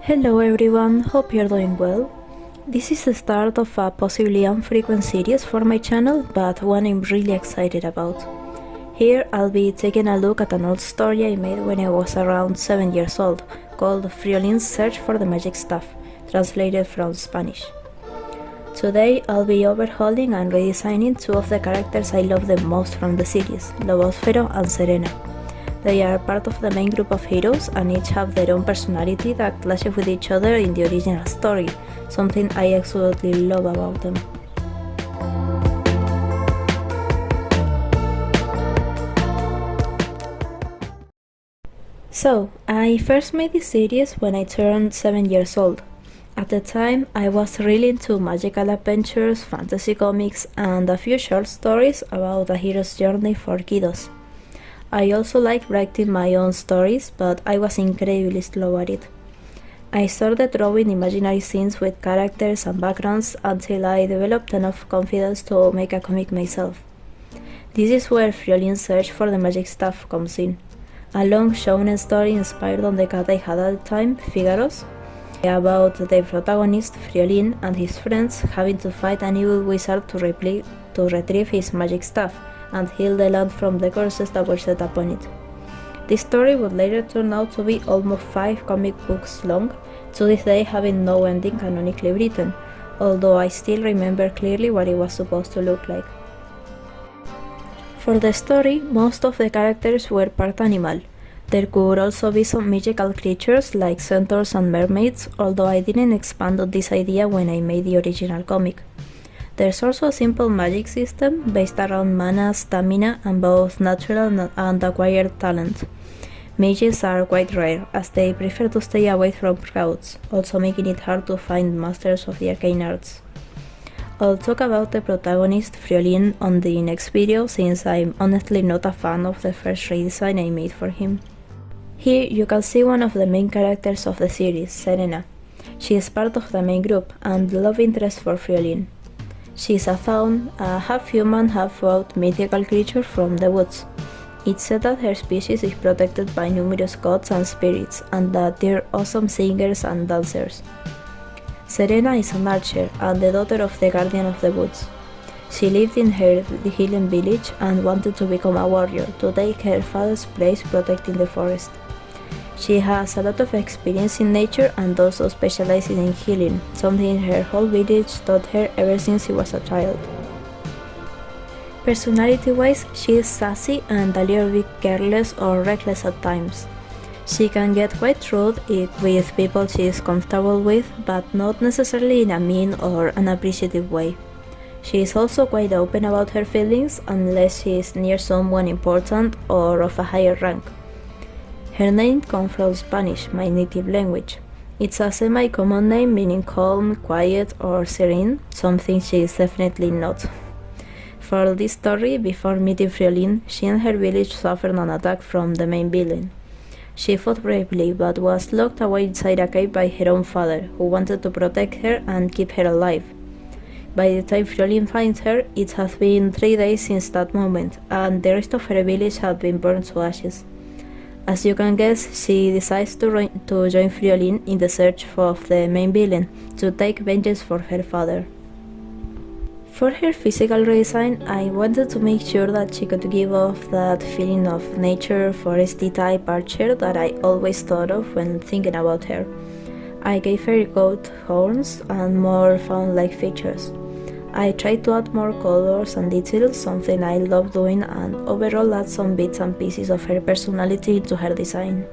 Hello everyone, hope you're doing well. This is the start of a possibly infrequent series for my channel, but one I'm really excited about. Here I'll be taking a look at an old story I made when I was around 7 years old, called Friolin's Search for the Magic Stuff, translated from Spanish. Today I'll be overhauling and redesigning two of the characters I love the most from the series, Lobosfero and Serena. They are part of the main group of heroes and each have their own personality that clashes with each other in the original story, something I absolutely love about them. So, I first made this series when I turned 7 years old. At the time, I was really into magical adventures, fantasy comics, and a few short stories about a hero's journey for kiddos. I also like writing my own stories, but I was incredibly slow at it. I started drawing imaginary scenes with characters and backgrounds until I developed enough confidence to make a comic myself. This is where Friolin's Search for the Magic Stuff comes in. A long shonen story inspired on the cat I had at the time, Figaro's, about the protagonist, Friolin, and his friends having to fight an evil wizard to retrieve his magic stuff and heal the land from the curses that were set upon it. This story would later turn out to be almost 5 comic books long, to this day having no ending canonically written, although I still remember clearly what it was supposed to look like. For the story, most of the characters were part animal. There could also be some magical creatures like centaurs and mermaids, although I didn't expand on this idea when I made the original comic. There's also a simple magic system based around mana, stamina, and both natural and acquired talent. Mages are quite rare, as they prefer to stay away from crowds, also making it hard to find masters of the arcane arts. I'll talk about the protagonist, Friolin, on the next video, since I'm honestly not a fan of the first redesign I made for him. Here you can see one of the main characters of the series, Serena. She is part of the main group and the love interest for Friolin. She is a faun, a half-human, half-wild mythical creature from the woods. It's said that her species is protected by numerous gods and spirits, and that they're awesome singers and dancers. Serena is an archer and the daughter of the guardian of the woods. She lived in her healing village and wanted to become a warrior to take her father's place protecting the forest. She has a lot of experience in nature and also specializes in healing, something her whole village taught her ever since she was a child. Personality-wise, she is sassy and a little bit careless or reckless at times. She can get quite rude with people she is comfortable with, but not necessarily in a mean or unappreciative way. She is also quite open about her feelings unless she is near someone important or of a higher rank. Her name comes from Spanish, my native language. It's a semi-common name meaning calm, quiet, or serene, something she is definitely not. For this story, before meeting Friolin, she and her village suffered an attack from the main villain. She fought bravely, but was locked away inside a cave by her own father, who wanted to protect her and keep her alive. By the time Friolin finds her, it has been 3 days since that moment, and the rest of her village had been burned to ashes. As you can guess, she decides to join Friolin in the search for the main villain, to take vengeance for her father. For her physical redesign, I wanted to make sure that she could give off that feeling of nature, foresty type archer that I always thought of when thinking about her. I gave her goat horns and more faun-like features. I tried to add more colors and details, something I love doing, and overall add some bits and pieces of her personality into her design.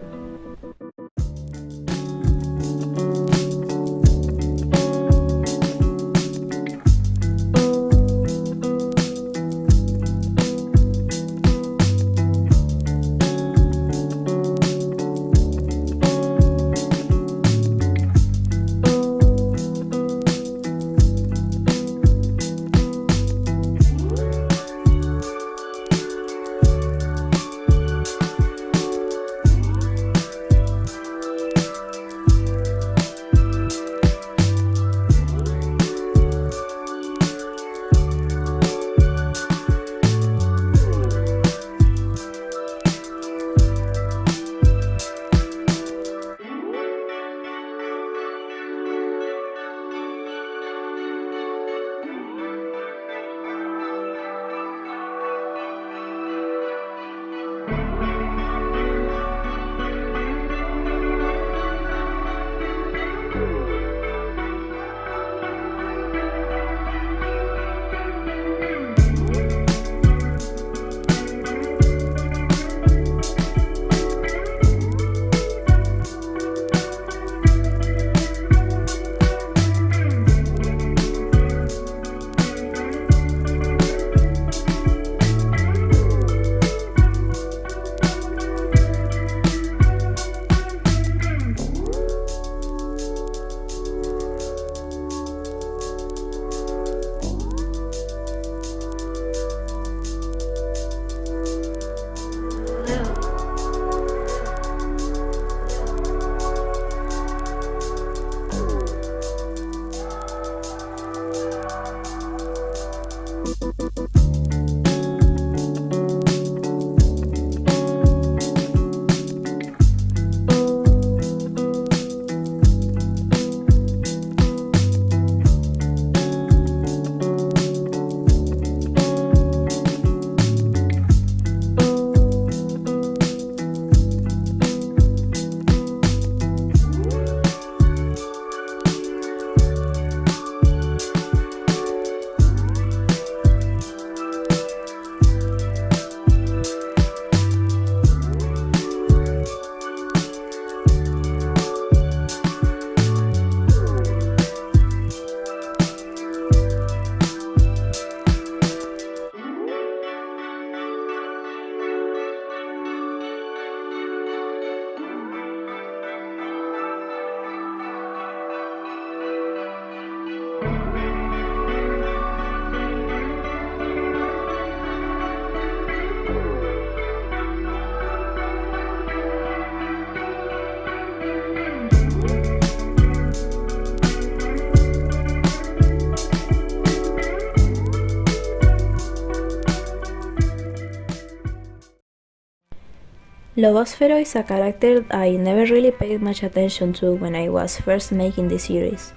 Lobosfero is a character I never really paid much attention to when I was first making the series.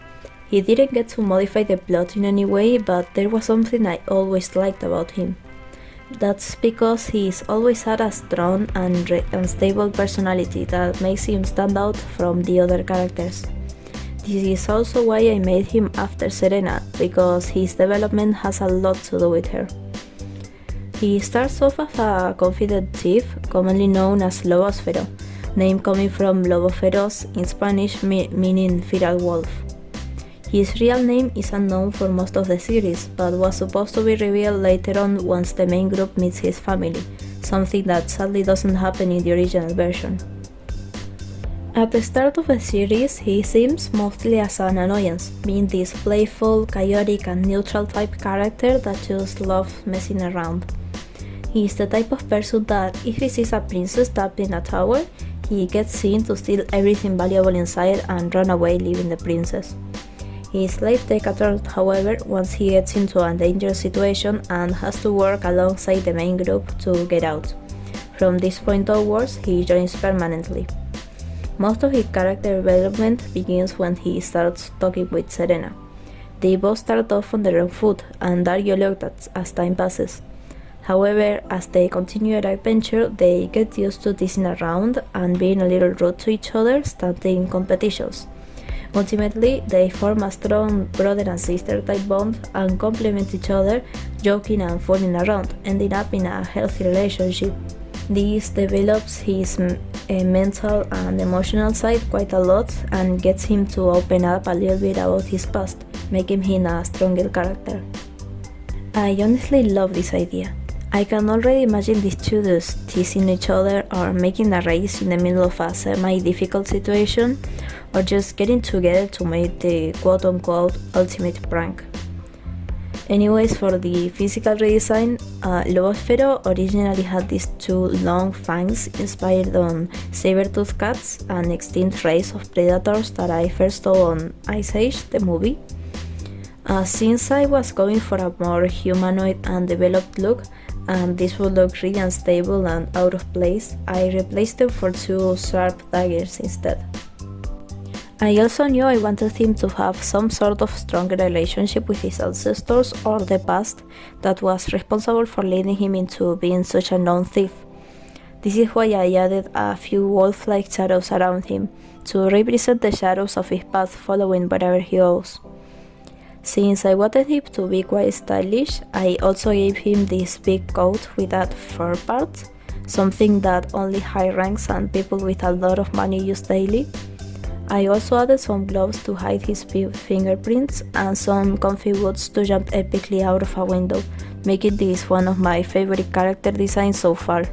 He didn't get to modify the plot in any way, but there was something I always liked about him. That's because he's always had a strong and stable personality that makes him stand out from the other characters. This is also why I made him after Serena, because his development has a lot to do with her. He starts off as a confident thief, commonly known as Lobosfero, name coming from Loboferos in Spanish meaning feral wolf. His real name is unknown for most of the series, but was supposed to be revealed later on once the main group meets his family, something that sadly doesn't happen in the original version. At the start of the series, he seems mostly as an annoyance, being this playful, chaotic and neutral type character that just loves messing around. He is the type of person that if he sees a princess trapped in a tower, he gets seen to steal everything valuable inside and run away leaving the princess. His life takes a turn, however, once he gets into a dangerous situation and has to work alongside the main group to get out. From this point onwards, he joins permanently. Most of his character development begins when he starts talking with Serena. They both start off on the wrong foot and argue a lot as time passes. However, as they continue their adventure, they get used to teasing around and being a little rude to each other, starting competitions. Ultimately, they form a strong brother and sister type bond and complement each other, joking and fooling around, ending up in a healthy relationship. This develops his mental and emotional side quite a lot and gets him to open up a little bit about his past, making him a stronger character. I honestly love this idea. I can already imagine these two dudes teasing each other or making a race in the middle of a semi-difficult situation, or just getting together to make the quote-unquote ultimate prank. Anyways, for the physical redesign, Lobosfero originally had these two long fangs inspired on saber-toothed cats, an extinct race of predators that I first saw on Ice Age, the movie. Since I was going for a more humanoid and developed look, and this would look really unstable and out of place, I replaced them for two sharp daggers instead. I also knew I wanted him to have some sort of stronger relationship with his ancestors or the past that was responsible for leading him into being such a known thief. This is why I added a few wolf-like shadows around him, to represent the shadows of his path following wherever he goes. Since I wanted him to be quite stylish, I also gave him this big coat with that fur part, something that only high ranks and people with a lot of money use daily. I also added some gloves to hide his fingerprints and some comfy boots to jump epically out of a window, making this one of my favorite character designs so far.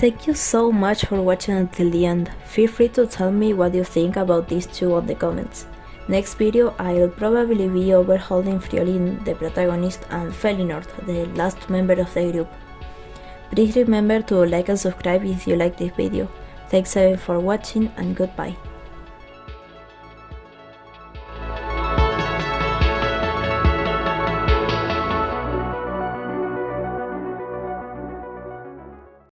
Thank you so much for watching until the end. Feel free to tell me what you think about these two on the comments. Next video I'll probably be overhauling Friolin, the protagonist, and Felinord, the last member of the group. Please remember to like and subscribe if you like this video. Thanks again for watching and goodbye.